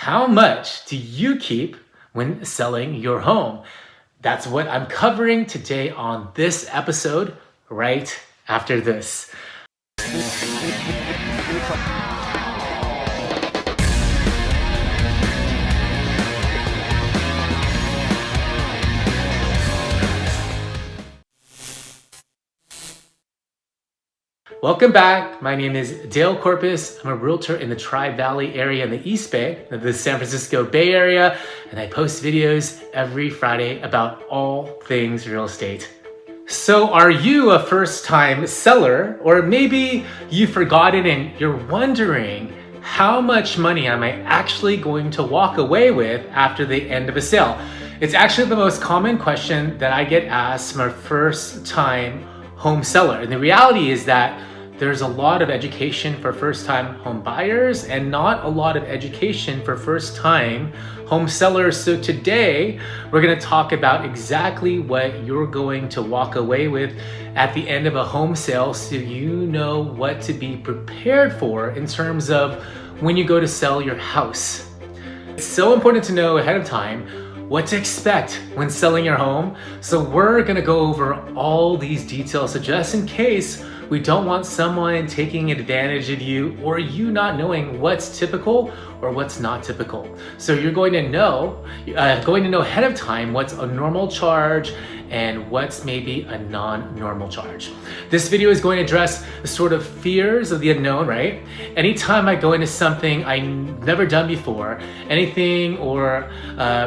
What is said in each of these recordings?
How much do you keep when selling your home? That's what I'm covering today on this episode, right after this. Welcome back. My name is Dale Corpus. I'm a realtor in the Tri-Valley area in the East Bay, the San Francisco Bay Area, and I post videos every Friday about all things real estate. So are you a first-time seller, or maybe you've forgotten and you're wondering how much money am I actually going to walk away with after the end of a sale? It's actually the most common question that I get asked from a first-time home seller. And the reality is that there's a lot of education for first-time home buyers and not a lot of education for first-time home sellers. So today, we're gonna talk about exactly what you're going to walk away with at the end of a home sale so you know what to be prepared for in terms of when you go to sell your house. It's so important to know ahead of time what to expect when selling your home. So we're gonna go over all these details. So just in case we don't want someone taking advantage of you or you not knowing what's typical or what's not typical. So you're going to know ahead of time what's a normal charge and what's maybe a non-normal charge. This video is going to address the sort of fears of the unknown, right? Anytime I go into something I've never done before, anything or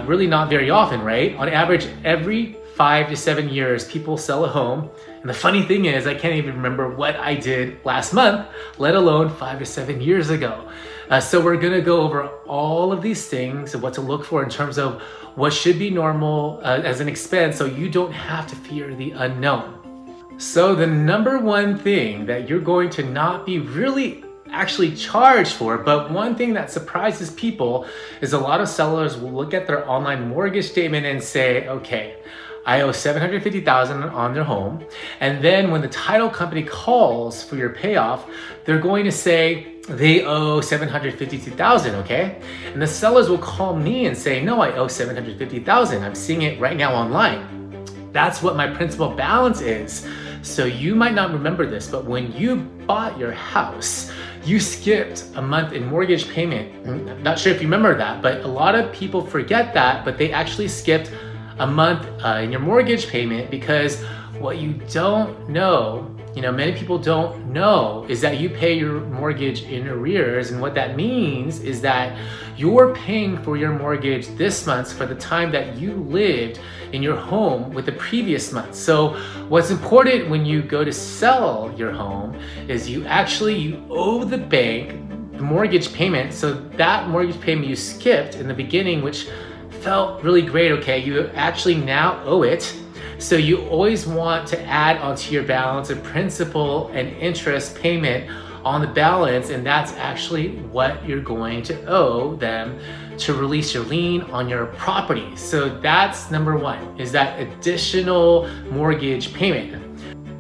really not very often, right? On average, every 5 to 7 years, people sell a home. And the funny thing is, I can't even remember what I did last month, let alone 5 to 7 years ago. So we're gonna go over all of these things and what to look for in terms of what should be normal as an expense so you don't have to fear the unknown. So the number one thing that you're going to not be really actually charged for, but one thing that surprises people is a lot of sellers will look at their online mortgage statement and say, okay, I owe $750,000 on their home. And then when the title company calls for your payoff, they're going to say they owe $752,000, okay? And the sellers will call me and say, no, I owe $750,000. I'm seeing it right now online. That's what my principal balance is. So you might not remember this, but when you bought your house, you skipped a month in mortgage payment. I'm not sure if you remember that, but a lot of people forget that, but they actually skipped a month in your mortgage payment because what you don't know, many people don't know, is that you pay your mortgage in arrears. And what that means is that you're paying for your mortgage this month for the time that you lived in your home with the previous month. So what's important when you go to sell your home is you owe the bank the mortgage payment. So that mortgage payment you skipped in the beginning, which felt really great, okay? You actually now owe it. So you always want to add onto your balance a principal and interest payment on the balance, and that's actually what you're going to owe them to release your lien on your property. So that's number one, is that additional mortgage payment.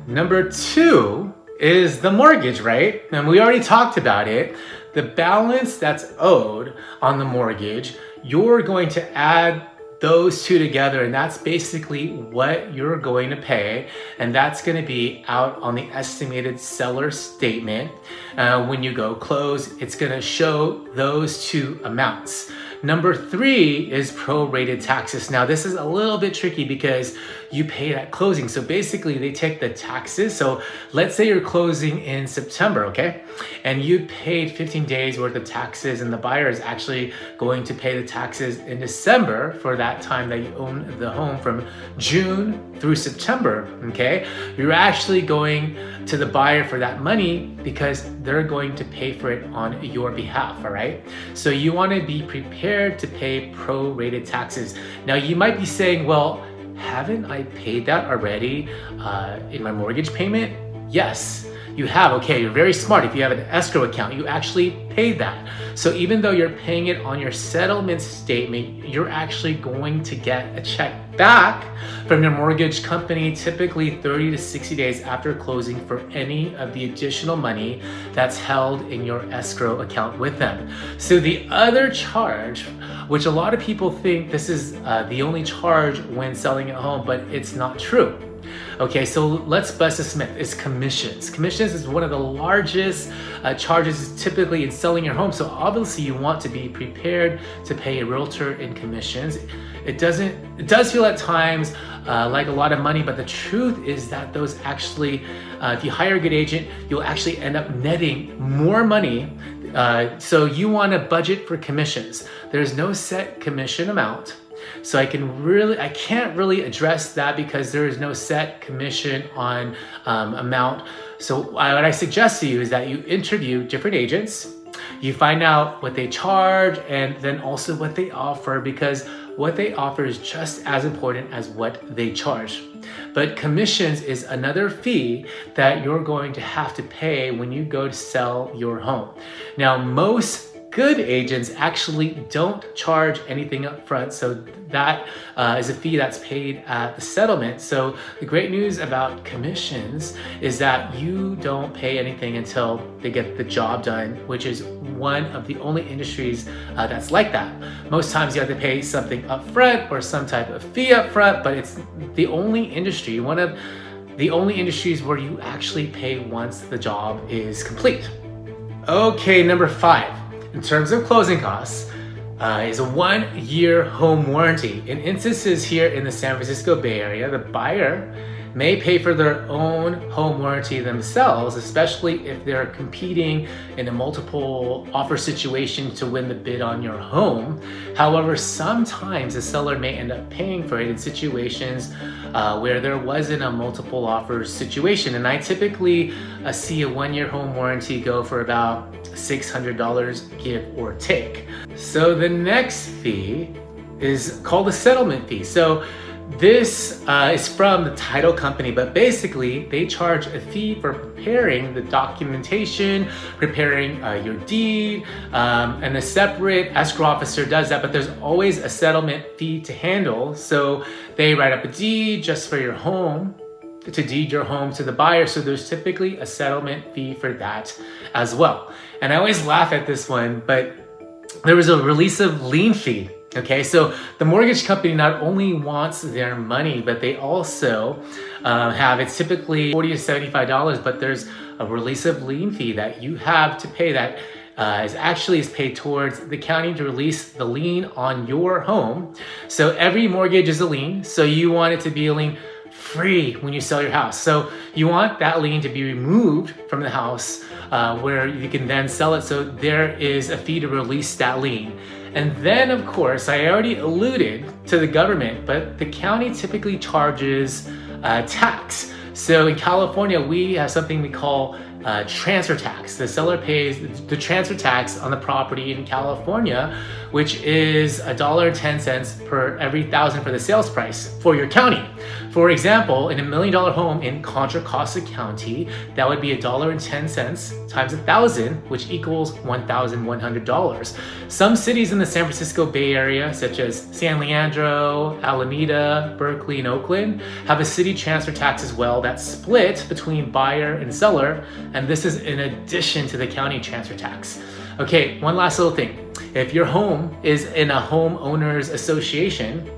Number two is the mortgage, right? And we already talked about it. The balance that's owed on the mortgage, you're going to add those two together, and that's basically what you're going to pay, and that's going to be out on the estimated seller statement. When you go close, it's going to show those two amounts. Number three is prorated taxes. Now this is a little bit tricky because you pay it at closing. So basically they take the taxes. So let's say you're closing in September, okay? And you paid 15 days worth of taxes and the buyer is actually going to pay the taxes in December for that time that you own the home from June through September, okay? You're actually going to the buyer for that money because they're going to pay for it on your behalf, all right? So you wanna be prepared to pay prorated taxes. Now you might be saying, well, haven't I paid that already in my mortgage payment? Yes, you have, okay, you're very smart. If you have an escrow account, you actually pay that. So even though you're paying it on your settlement statement, you're actually going to get a check back from your mortgage company, typically 30 to 60 days after closing, for any of the additional money that's held in your escrow account with them. So the other charge, which a lot of people think this is the only charge when selling a home, but it's not true. Okay, so let's bust this myth. It's commissions. Commissions is one of the largest charges typically in selling your home. So obviously you want to be prepared to pay a realtor in commissions. It does feel at times like a lot of money, but the truth is that those actually, if you hire a good agent, you'll actually end up netting more money. So you want to budget for commissions. There's no set commission amount. So I can't really address that because there is no set commission on amount. So what I suggest to you is that you interview different agents, you find out what they charge, and then also what they offer, because what they offer is just as important as what they charge. But commissions is another fee that you're going to have to pay when you go to sell your home. Now, most good agents actually don't charge anything up front, so that is a fee that's paid at the settlement. So the great news about commissions is that you don't pay anything until they get the job done, which is one of the only industries that's like that. Most times you have to pay something up front or some type of fee up front, but it's the only industry, one of the only industries where you actually pay once the job is complete. Okay, number 5. In terms of closing costs, is a 1-year home warranty. In instances here in the San Francisco Bay Area, the buyer may pay for their own home warranty themselves, especially if they're competing in a multiple offer situation to win the bid on your home. However, sometimes the seller may end up paying for it in situations where there wasn't a multiple offers situation. And I typically see a 1-year home warranty go for about $600, give or take. So the next fee is called the settlement fee. So this is from the title company, but basically they charge a fee for preparing the documentation, preparing your deed, and a separate escrow officer does that, but there's always a settlement fee to handle. So they write up a deed just for your home, to deed your home to the buyer. So there's typically a settlement fee for that as well. And I always laugh at this one, but there was a release of lien fee. Okay, so the mortgage company not only wants their money, but they also it's typically $40 to $75, but there's a release of lien fee that you have to pay that is paid towards the county to release the lien on your home. So every mortgage is a lien, so you want it to be a lien free when you sell your house. So you want that lien to be removed from the house where you can then sell it. So there is a fee to release that lien. And then, of course, I already alluded to the government, but the county typically charges tax. So in California, we have something we call transfer tax. The seller pays the transfer tax on the property in California, which is $1.10 per every $1,000 for the sales price for your county. For example, in $1 million home in Contra Costa County, that would be $1.10 times 1,000, which equals $1,100. Some cities in the San Francisco Bay Area, such as San Leandro, Alameda, Berkeley, and Oakland, have a city transfer tax as well that's split between buyer and seller, and this is in addition to the county transfer tax. Okay, one last little thing. If your home is in a homeowners association,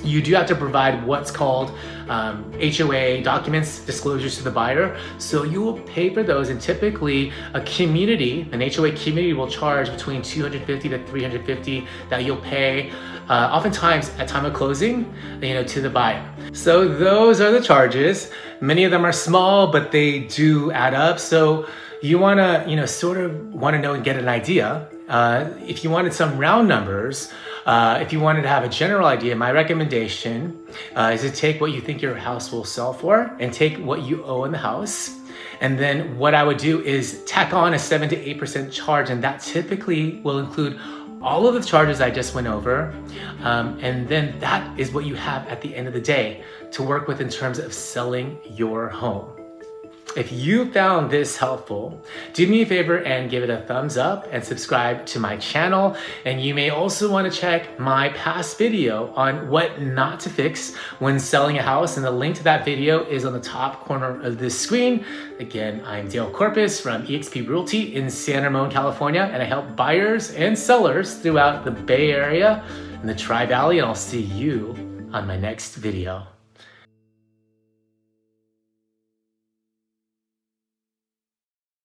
you do have to provide what's called HOA documents, disclosures to the buyer. So you will pay for those, and typically an HOA community will charge between $250 to $350 that you'll pay oftentimes at time of closing, to the buyer. So those are the charges. Many of them are small, but they do add up. So you want to, sort of want to know and get an idea. If you wanted some round numbers, if you wanted to have a general idea, my recommendation is to take what you think your house will sell for and take what you owe in the house. And then what I would do is tack on a 7 to 8% charge, and that typically will include all of the charges I just went over. And then that is what you have at the end of the day to work with in terms of selling your home. If you found this helpful, do me a favor and give it a thumbs up and subscribe to my channel. And you may also want to check my past video on what not to fix when selling a house. And the link to that video is on the top corner of this screen. Again, I'm Dale Corpus from eXp Realty in San Ramon, California, and I help buyers and sellers throughout the Bay Area and the Tri-Valley. And I'll see you on my next video.